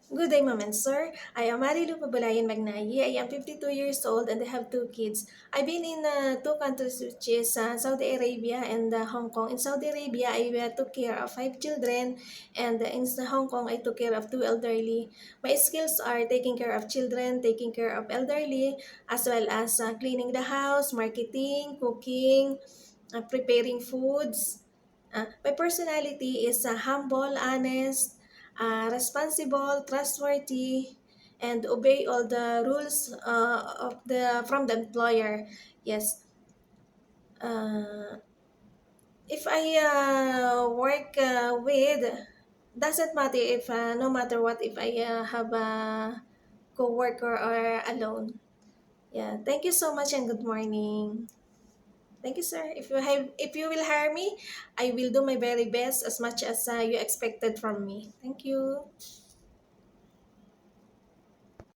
Good day, Ma'am and Sir. I am Marilu Pabulayan Magnayi. I am 52 years old and I have two kids. I've been in two countries, which is Saudi Arabia and Hong Kong. In Saudi Arabia, I took care of five children, and in Hong Kong, I took care of two elderly. My skills are taking care of children, taking care of elderly, as well as cleaning the house, marketing, cooking, preparing foods. My personality is humble, honest, responsible, trustworthy, and obey all the rules of the from the employer. Yes. Uh, if I work with, doesn't matter if no matter what, if I have a co-worker or alone. Yeah. Thank you so much and good morning. Thank you, sir. If you will hire me, I will do my very best as much as you expected from me. Thank you.